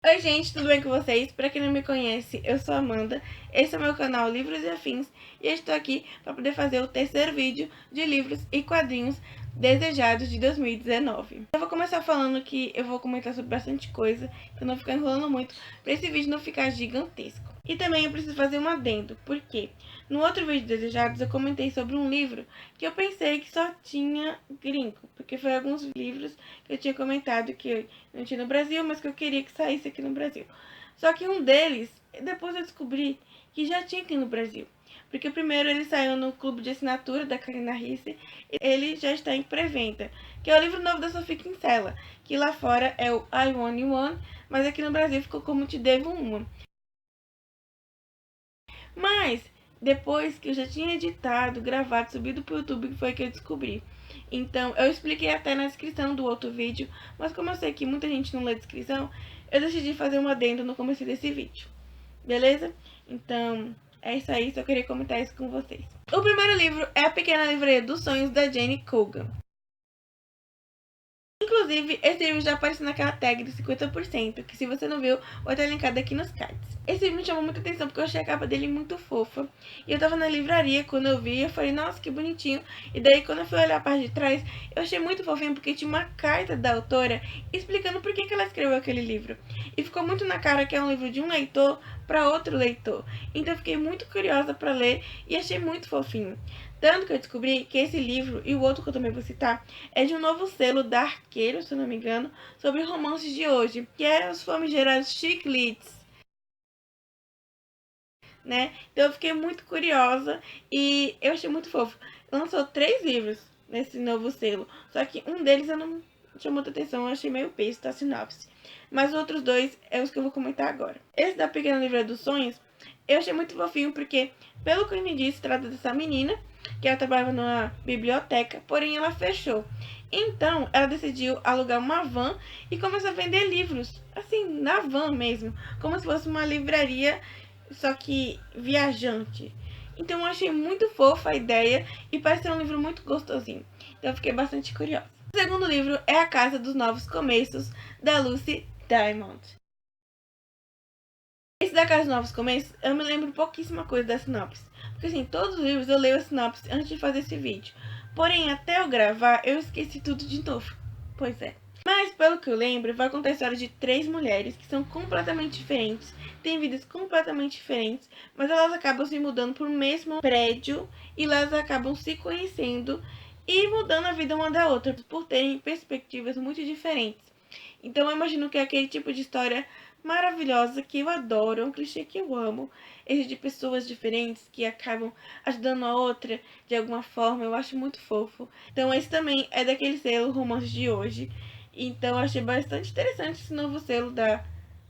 Oi gente, tudo bem com vocês? Pra quem não me conhece, eu sou a Amanda, esse é o meu canal Livros e Afins e eu estou aqui para poder fazer o terceiro vídeo de livros e quadrinhos desejados de 2019. Eu vou começar falando que eu vou comentar sobre bastante coisa, pra não ficar enrolando muito, pra esse vídeo não ficar gigantesco. E também eu preciso fazer um adendo, porque no outro vídeo desejados eu comentei sobre um livro que eu pensei que só tinha gringo, porque foi alguns livros que eu tinha comentado que não tinha no Brasil, mas que eu queria que saísse aqui no Brasil. Só que um deles, depois eu descobri que já tinha aqui no Brasil. Porque primeiro ele saiu no clube de assinatura da Carina Risse, e ele já está em pré-venda, que é o livro novo da Sophie Kinsella, que lá fora é o I Want You One, mas aqui no Brasil ficou como Te Devo Uma. Mas, depois que eu já tinha editado, gravado, subido pro YouTube, foi que eu descobri. Então, eu expliquei até na descrição do outro vídeo, mas como eu sei que muita gente não lê a descrição, eu decidi fazer um adendo no começo desse vídeo. Beleza? Então, é isso aí, só queria comentar isso com vocês. O primeiro livro é A Pequena Livraria dos Sonhos, da Jane Colgan. Inclusive, esse livro já aparece naquela tag de 50%, que se você não viu, vai estar linkado aqui nos cards. Esse livro me chamou muita atenção porque eu achei a capa dele muito fofa. E eu tava na livraria quando eu vi, eu falei, nossa, que bonitinho. E daí, quando eu fui olhar a parte de trás, eu achei muito fofinho porque tinha uma carta da autora explicando por que ela escreveu aquele livro. E ficou muito na cara que é um livro de um leitor para outro leitor. Então eu fiquei muito curiosa para ler e achei muito fofinho. Tanto que eu descobri que esse livro, e o outro que eu também vou citar, é de um novo selo da Arqueiro, se eu não me engano, sobre romances de hoje, que é os famigerados chicletes, né? Então eu fiquei muito curiosa e eu achei muito fofo. Lançou 3 livros nesse novo selo, só que um deles eu não chamou muita atenção, eu achei meio besta a sinopse. Mas os outros 2 é os que eu vou comentar agora. Esse da Pequena Livraria dos Sonhos, eu achei muito fofinho porque, pelo que me disse, trata dessa menina que ela trabalhava numa biblioteca, porém ela fechou. Então, ela decidiu alugar uma van e começou a vender livros, assim, na van mesmo, como se fosse uma livraria, só que viajante. Então, eu achei muito fofa a ideia e parece ser um livro muito gostosinho. Então, eu fiquei bastante curiosa. O segundo livro é A Casa dos Novos Começos, da Lucy Diamond. Esse da Casa dos Novos Começos, eu me lembro pouquíssima coisa da sinopse. Porque assim, todos os livros eu leio a sinopse antes de fazer esse vídeo. Porém, até eu gravar, eu esqueci tudo de novo. Pois é. Mas, pelo que eu lembro, vai contar a história de 3 mulheres que são completamente diferentes, têm vidas completamente diferentes, mas elas acabam se mudando para o mesmo prédio e elas acabam se conhecendo e mudando a vida uma da outra, por terem perspectivas muito diferentes. Então eu imagino que é aquele tipo de história maravilhosa que eu adoro, é um clichê que eu amo, esse de pessoas diferentes que acabam ajudando a outra de alguma forma, eu acho muito fofo. Então esse também é daquele selo Romance de Hoje, então eu achei bastante interessante esse novo selo da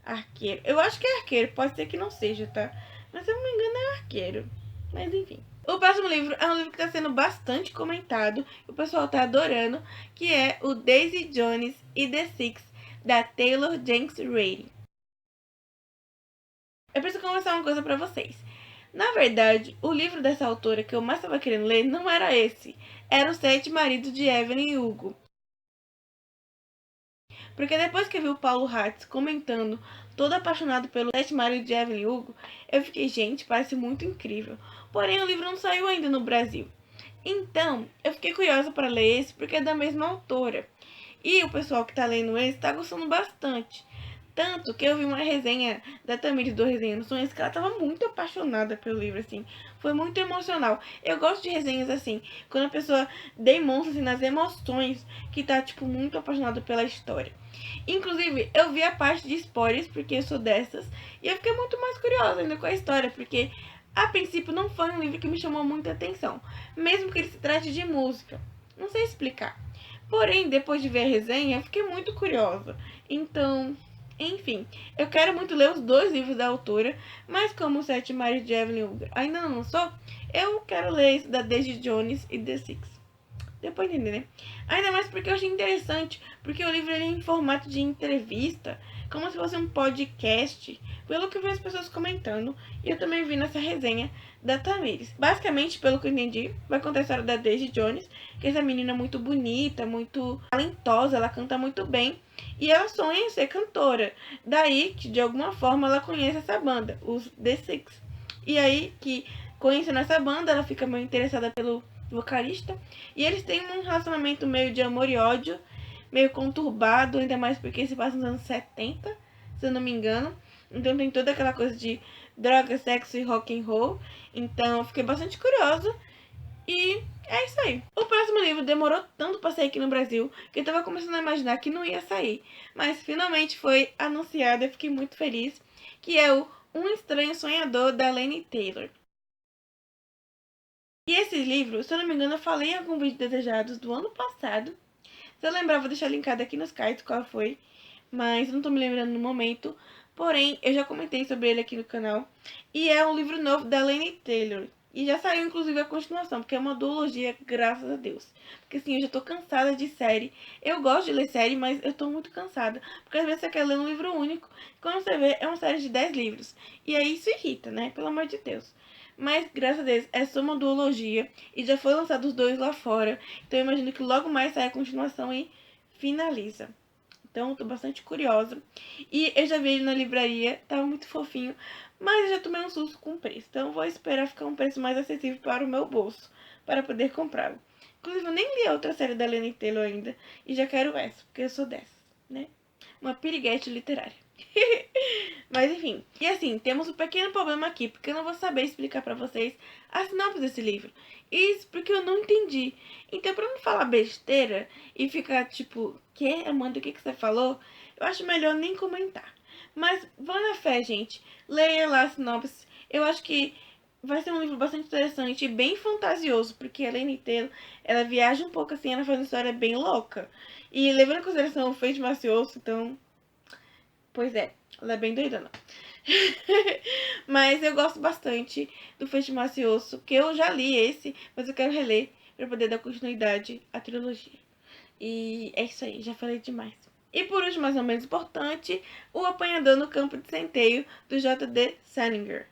Arqueiro. Eu acho que é Arqueiro, pode ser que não seja, tá? Mas se eu não me engano é Arqueiro, mas enfim. O próximo livro é um livro que está sendo bastante comentado, o pessoal está adorando, que é o Daisy Jones e the Six, da Taylor Jenkins Reid. Eu preciso conversar uma coisa pra vocês. Na verdade, o livro dessa autora que eu mais estava querendo ler não era esse. Era Os Sete Maridos de Evelyn Hugo. Porque depois que eu vi o Paulo Hatz comentando, todo apaixonado pelo Sete Maridos de Evelyn Hugo, eu fiquei, gente, parece muito incrível. Porém, o livro não saiu ainda no Brasil. Então, eu fiquei curiosa para ler esse porque é da mesma autora. E o pessoal que tá lendo esse tá gostando bastante. Tanto que eu vi uma resenha da Tamires do Resenha nos Sonhos que ela tava muito apaixonada pelo livro, assim. Foi muito emocional. Eu gosto de resenhas assim, quando a pessoa demonstra assim, nas emoções que tá, tipo, muito apaixonada pela história. Inclusive, eu vi a parte de spoilers, porque eu sou dessas, e eu fiquei muito mais curiosa ainda com a história, porque a princípio não foi um livro que me chamou muita atenção, mesmo que ele se trate de música. Não sei explicar. Porém, depois de ver a resenha, eu fiquei muito curiosa. Então, enfim, eu quero muito ler os 2 livros da autora, mas como o Sete Mares de Evelyn Hugo ainda não lançou, eu quero ler esse da Daisy Jones e The Six. Depois entender, né? Ainda mais porque eu achei interessante, porque o livro ele é em formato de entrevista, como se fosse um podcast. pelo que eu vi as pessoas comentando, e eu também vi nessa resenha da Tamires. Basicamente, pelo que eu entendi, vai contar a história da Daisy Jones, que é essa menina muito bonita, muito talentosa, ela canta muito bem, e ela sonha em ser cantora. Daí que, de alguma forma, ela conhece essa banda, os The Six. E aí que, conhecendo essa banda, ela fica meio interessada pelo vocalista, e eles têm um relacionamento meio de amor e ódio, meio conturbado, ainda mais porque se passa nos anos 70, se eu não me engano. Então tem toda aquela coisa de droga, sexo e rock and roll. Então eu fiquei bastante curiosa. E é isso aí. O próximo livro demorou tanto pra sair aqui no Brasil que eu tava começando a imaginar que não ia sair. Mas finalmente foi anunciado e eu fiquei muito feliz. Que é o Um Estranho Sonhador, da Laini Taylor. E esse livro, se eu não me engano, eu falei em algum vídeo desejados do ano passado. Se eu lembrar, vou deixar linkado aqui nos cards qual foi. Mas não tô me lembrando no momento. Porém, eu já comentei sobre ele aqui no canal. E é um livro novo da Laini Taylor. E já saiu, inclusive, a continuação, porque é uma duologia, graças a Deus. Porque, assim, eu já tô cansada de série. Eu gosto de ler série, mas eu tô muito cansada. Porque, às vezes, você quer ler um livro único. Quando você vê, é uma série de 10 livros. E aí, isso irrita, né? Pelo amor de Deus. Mas, graças a Deus, é só uma duologia. E já foi lançado os dois lá fora. Então, eu imagino que logo mais sai a continuação e finaliza. Então, eu tô bastante curiosa. E eu já vi ele na livraria, tava muito fofinho. Mas eu já tomei um susto com o preço. Então, eu vou esperar ficar um preço mais acessível para o meu bolso, para poder comprá-lo. Inclusive, eu nem li a outra série da Laini Taylor ainda. E já quero essa, porque eu sou dessas, né? Uma piriguete literária. Mas enfim. E assim, temos um pequeno problema aqui, porque eu não vou saber explicar pra vocês a sinopse desse livro. Isso porque eu não entendi. Então, pra não falar besteira e ficar tipo, que, Amanda, o que você falou? Eu acho melhor nem comentar. Mas vá na fé, gente. Leia lá a sinopse. Eu acho que vai ser um livro bastante interessante e bem fantasioso, porque a Laini Taylor, ela viaja um pouco assim, ela faz uma história bem louca. E levando em consideração o Fate Macioso, então... Pois é, ela é bem doidona. Mas eu gosto bastante do Fate Macioso, que eu já li esse, mas eu quero reler para poder dar continuidade à trilogia. E é isso aí, já falei demais. E por último, mais ou menos importante, O Apanhador no Campo de Centeio, do J.D. Salinger.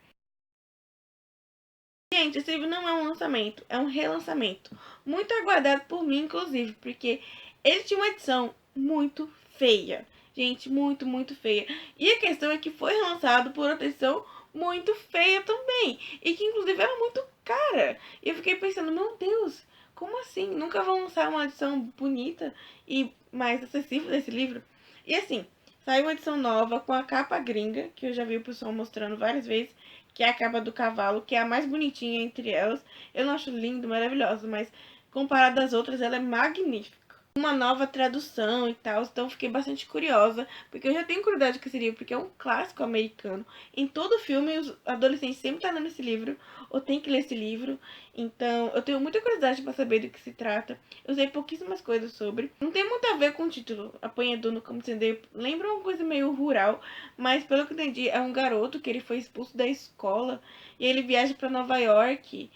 Gente, esse livro não é um lançamento, é um relançamento. Muito aguardado por mim, inclusive, porque ele tinha uma edição muito feia. Gente, muito, muito feia. E a questão é que foi relançado por outra edição muito feia também. E que, inclusive, era muito cara. E eu fiquei pensando, meu Deus, como assim? Nunca vão lançar uma edição bonita e mais acessível desse livro? E assim, saiu uma edição nova com a capa gringa, que eu já vi o pessoal mostrando várias vezes, que é a capa do cavalo, que é a mais bonitinha entre elas. Eu não acho lindo, maravilhosa, mas comparada às outras, ela é magnífica. Uma nova tradução e tal, então fiquei bastante curiosa, porque eu já tenho curiosidade com esse livro, porque é um clássico americano. Em todo filme, os adolescentes sempre estão lendo esse livro, ou tem que ler esse livro, então eu tenho muita curiosidade para saber do que se trata. Eu sei pouquíssimas coisas sobre. Não tem muito a ver com o título, Apanhador no Campo de Centeio. Lembra uma coisa meio rural, mas pelo que eu entendi, é um garoto que ele foi expulso da escola, e ele viaja para Nova York,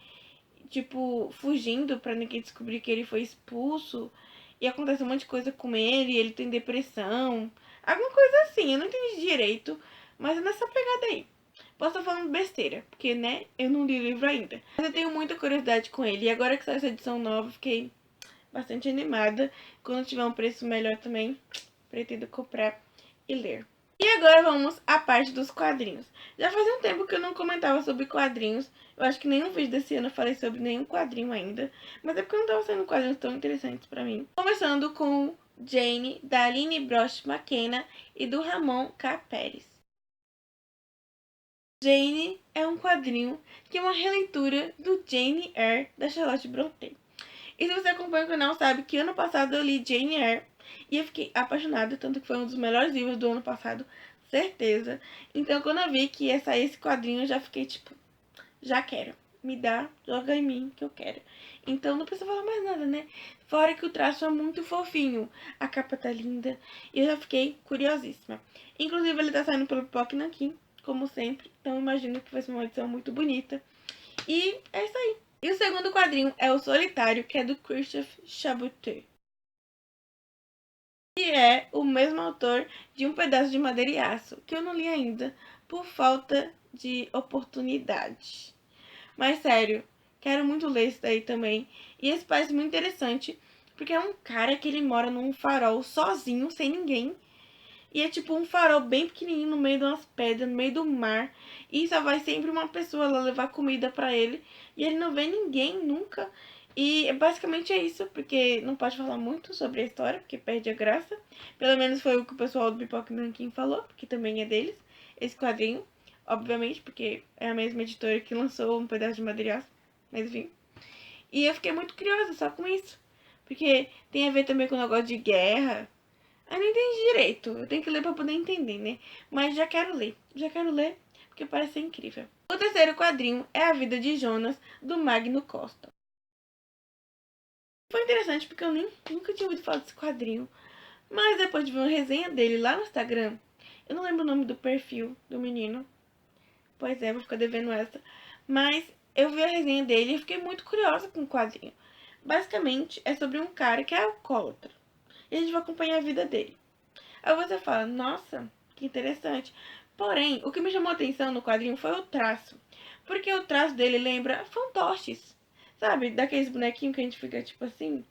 tipo, fugindo para ninguém descobrir que ele foi expulso. E acontece um monte de coisa com ele, ele tem depressão. Alguma coisa assim, eu não entendi direito, mas é nessa pegada aí. Posso estar falando besteira, porque, né, eu não li o livro ainda. Mas eu tenho muita curiosidade com ele. E agora que saiu essa edição nova, fiquei bastante animada. Quando tiver um preço melhor também, pretendo comprar e ler. E agora vamos à parte dos quadrinhos. Já fazia um tempo que eu não comentava sobre quadrinhos. Eu acho que nenhum vídeo desse ano eu falei sobre nenhum quadrinho ainda. Mas é porque não tava sendo quadrinhos tão interessantes pra mim. Começando com Jane, da Aline Brosh McKenna e do Ramon K. Pérez. Jane é um quadrinho que é uma releitura do Jane Eyre, da Charlotte Brontë. E se você acompanha o canal, sabe que ano passado eu li Jane Eyre e eu fiquei apaixonada, tanto que foi um dos melhores livros do ano passado, certeza. Então, quando eu vi que ia sair esse quadrinho, eu já fiquei tipo, já quero. Me dá, joga em mim que eu quero. Então, não precisa falar mais nada, né? Fora que o traço é muito fofinho, a capa tá linda e eu já fiquei curiosíssima. Inclusive, ele tá saindo pelo Pipoca Nanquim, como sempre, então imagino que vai ser uma edição muito bonita. E é isso aí. E o segundo quadrinho é O Solitário, que é do Christophe Chaboteur. E que é o mesmo autor de Um Pedaço de Madeira e Aço, que eu não li ainda, por falta de oportunidade. Mas sério, quero muito ler isso daí também. E esse parece muito interessante, porque é um cara que ele mora num farol sozinho, sem ninguém. E é tipo um farol bem pequenininho no meio de umas pedras, no meio do mar. E só vai sempre uma pessoa lá levar comida pra ele. E ele não vê ninguém nunca. E basicamente é isso, porque não pode falar muito sobre a história, porque perde a graça. Pelo menos foi o que o pessoal do Pipoca Nanquim falou, porque também é deles, esse quadrinho. Obviamente, porque é a mesma editora que lançou Um Pedaço de Madeira e Aço. Mas enfim. E eu fiquei muito curiosa só com isso. Porque tem a ver também com o negócio de guerra. Eu não entendi direito. Eu tenho que ler pra poder entender, né? Mas já quero ler. Já quero ler, porque parece ser incrível. O terceiro quadrinho é A Vida de Jonas, do Magno Costa. Foi interessante porque eu nunca tinha ouvido falar desse quadrinho. Mas depois de ver uma resenha dele lá no Instagram, eu não lembro o nome do perfil do menino. Pois é, vou ficar devendo essa. Mas eu vi a resenha dele e fiquei muito curiosa com o quadrinho. Basicamente, é sobre um cara que é alcoólatra. E a gente vai acompanhar a vida dele. Aí você fala, nossa, que interessante. Porém, o que me chamou a atenção no quadrinho foi o traço. Porque o traço dele lembra fantoches. Sabe? Daqueles bonequinhos que a gente fica tipo assim.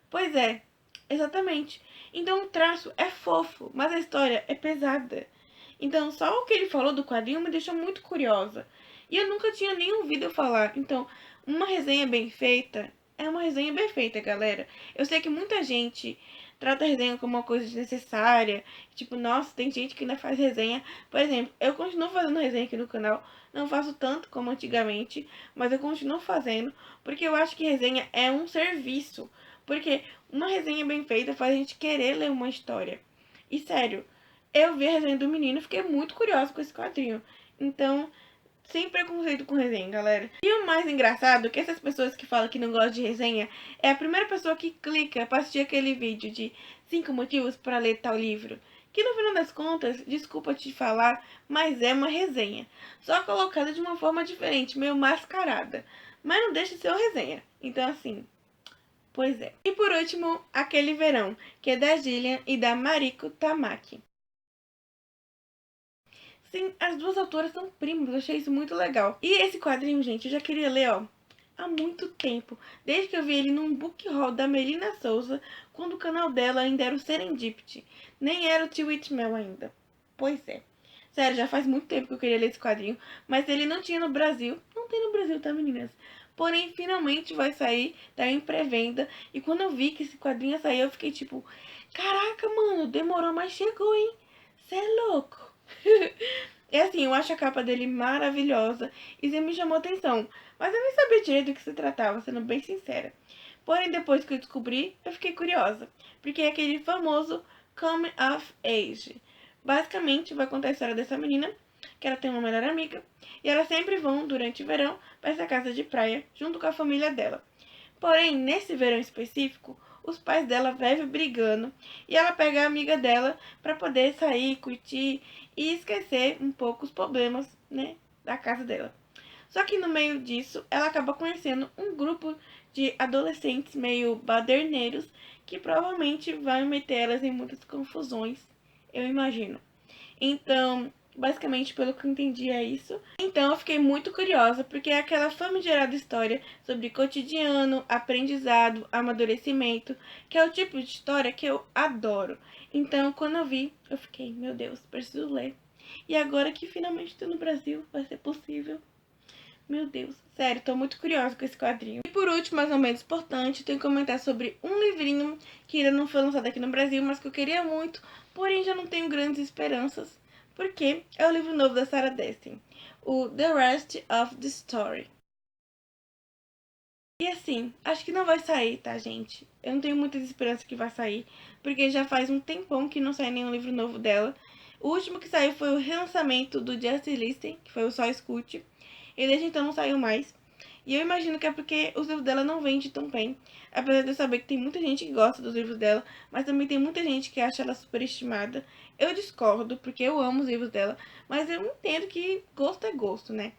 Pois é, exatamente. Então o traço é fofo, mas a história é pesada. Então só o que ele falou do quadrinho me deixou muito curiosa. E eu nunca tinha nem ouvido eu falar. Então, uma resenha bem feita é uma resenha bem feita, galera. Eu sei que muita gente trata a resenha como uma coisa desnecessária. Tipo, nossa, tem gente que ainda faz resenha. Por exemplo, eu continuo fazendo resenha aqui no canal. Não faço tanto como antigamente, mas eu continuo fazendo. Porque eu acho que resenha é um serviço. Porque uma resenha bem feita faz a gente querer ler uma história. E sério, eu vi a resenha do menino e fiquei muito curiosa com esse quadrinho. Então, sem preconceito com resenha, galera. E o mais engraçado é que essas pessoas que falam que não gostam de resenha é a primeira pessoa que clica pra assistir aquele vídeo de 5 motivos para ler tal livro. Que no final das contas, desculpa te falar, mas é uma resenha. Só colocada de uma forma diferente, meio mascarada. Mas não deixa de ser uma resenha. Então assim, pois é. E por último, Aquele Verão, que é da Gillian e da Mariko Tamaki. Sim, as duas autoras são primas, eu achei isso muito legal. E esse quadrinho, gente, eu já queria ler, ó, há muito tempo. Desde que eu vi ele num book haul da Melina Souza, quando o canal dela ainda era o Serendipity. Nem era o Tio Mel ainda. Pois é. Sério, já faz muito tempo que eu queria ler esse quadrinho, mas ele não tinha no Brasil. Não tem no Brasil, tá, meninas? Porém, finalmente vai sair, tá em pré-venda. E quando eu vi que esse quadrinho ia sair, eu fiquei tipo, caraca, mano, demorou, mas chegou, hein? Cê é louco. É assim, eu acho a capa dele maravilhosa e isso me chamou atenção. Mas eu nem sabia direito do que se tratava, sendo bem sincera. Porém, depois que eu descobri, eu fiquei curiosa. Porque é aquele famoso Come of Age. Basicamente, vai contar a história dessa menina, que ela tem uma melhor amiga, e elas sempre vão, durante o verão, para essa casa de praia, junto com a família dela. Porém, nesse verão específico, os pais dela vivem brigando e ela pega a amiga dela para poder sair, curtir e esquecer um pouco os problemas, né, da casa dela. Só que no meio disso, ela acaba conhecendo um grupo de adolescentes meio baderneiros que provavelmente vai meter elas em muitas confusões, eu imagino. Então, basicamente, pelo que eu entendi, é isso. Então, eu fiquei muito curiosa, porque é aquela famigerada história sobre cotidiano, aprendizado, amadurecimento, que é o tipo de história que eu adoro. Então, quando eu vi, eu fiquei, meu Deus, preciso ler. E agora que finalmente estou no Brasil, vai ser possível. Meu Deus, sério, tô muito curiosa com esse quadrinho. E por último, mais ou menos importante, tenho que comentar sobre um livrinho que ainda não foi lançado aqui no Brasil, mas que eu queria muito, porém já não tenho grandes esperanças, porque é o livro novo da Sarah Destin, o The Rest of the Story. E assim, acho que não vai sair, tá, gente? Eu não tenho muitas esperanças que vai sair, porque já faz um tempão que não sai nenhum livro novo dela. O último que saiu foi o relançamento do Just Listen, que foi o Só Escute, e desde então não saiu mais. E eu imagino que é porque os livros dela não vendem tão bem. Apesar de eu saber que tem muita gente que gosta dos livros dela, mas também tem muita gente que acha ela superestimada. Eu discordo, porque eu amo os livros dela, mas eu entendo que gosto é gosto, né?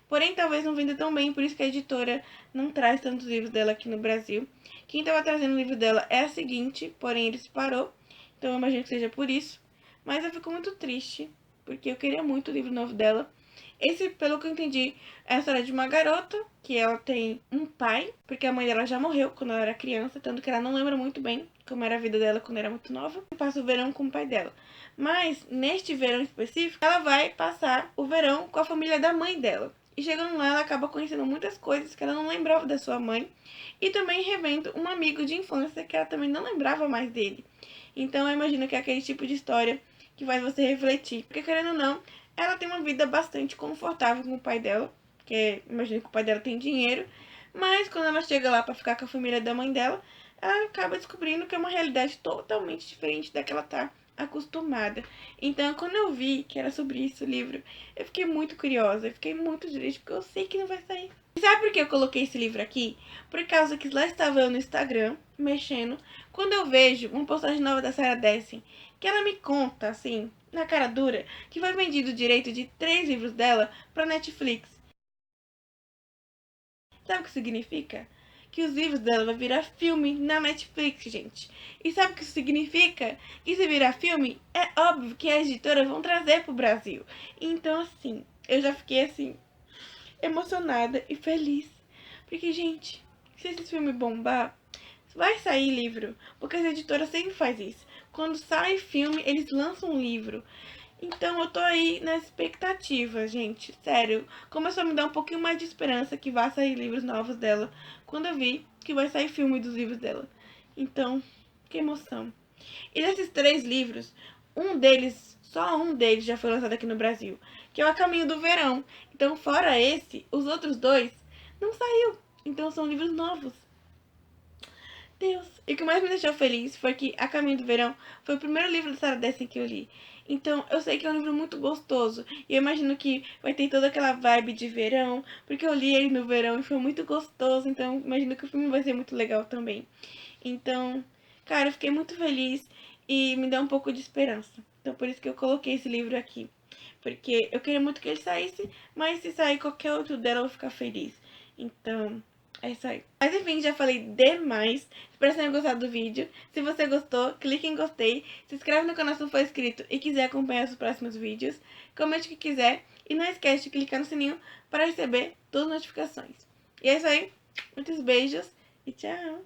Porém, talvez não venda tão bem, por isso que a editora não traz tantos livros dela aqui no Brasil. Quem estava trazendo o livro dela é a seguinte, porém ele se parou, Então eu imagino que seja por isso. Mas eu fico muito triste, porque eu queria muito o livro novo dela. Esse, pelo que eu entendi, é a história de uma garota, que ela tem um pai, porque a mãe dela já morreu quando ela era criança, tanto que ela não lembra muito bem como era a vida dela quando era muito nova. E passa o verão com o pai dela. Mas, neste verão específico, ela vai passar o verão com a família da mãe dela. E chegando lá, ela acaba conhecendo muitas coisas que ela não lembrava da sua mãe. E também revendo um amigo de infância que ela também não lembrava mais dele. Então eu imagino que é aquele tipo de história que faz você refletir. Porque, querendo ou não, ela tem uma vida bastante confortável com o pai dela. Porque imagino que o pai dela tem dinheiro. Mas quando ela chega lá pra ficar com a família da mãe dela, ela acaba descobrindo que é uma realidade totalmente diferente da que ela tá acostumada. Então, quando eu vi que era sobre isso o livro, eu fiquei muito curiosa, eu fiquei muito triste, porque eu sei que não vai sair. E sabe por que eu coloquei esse livro aqui? Por causa que lá estava eu no Instagram, mexendo, quando eu vejo uma postagem nova da Sarah Dessen, que ela me conta, assim, na cara dura, que foi vendido o direito de 3 livros dela pra Netflix. Sabe o que significa? Que os livros dela vão virar filme na Netflix, gente. E sabe o que isso significa? Que se virar filme, é óbvio que as editoras vão trazer pro Brasil. Então, assim, eu já fiquei, assim, emocionada e feliz. Porque, gente, se esse filme bombar, vai sair livro. Porque as editoras sempre fazem isso. Quando sai filme, eles lançam um livro. Então eu tô aí na expectativa, gente. Sério, começou a me dar um pouquinho mais de esperança que vai sair livros novos dela. Quando eu vi que vai sair filme dos livros dela. Então, que emoção. E desses 3 livros, um deles, só um deles já foi lançado aqui no Brasil, que é o A Caminho do Verão. Então, fora esse, os outros 2 não saiu. Então são livros novos. Deus. E o que mais me deixou feliz foi que A Caminho do Verão foi o primeiro livro da Sarah Dessen que eu li. Então, eu sei que é um livro muito gostoso. E eu imagino que vai ter toda aquela vibe de verão, porque eu li ele no verão e foi muito gostoso. Então, eu imagino que o filme vai ser muito legal também. Então, cara, eu fiquei muito feliz e me deu um pouco de esperança. Então, por isso que eu coloquei esse livro aqui. Porque eu queria muito que ele saísse, mas se sair qualquer outro dela, eu vou ficar feliz. Então, é isso aí. Mas enfim, já falei demais. Espero que tenham gostado do vídeo. Se você gostou, clique em gostei. Se inscreve no canal se não for inscrito e quiser acompanhar os próximos vídeos. Comente o que quiser. E não esquece de clicar no sininho para receber todas as notificações. E é isso aí. Muitos beijos e tchau!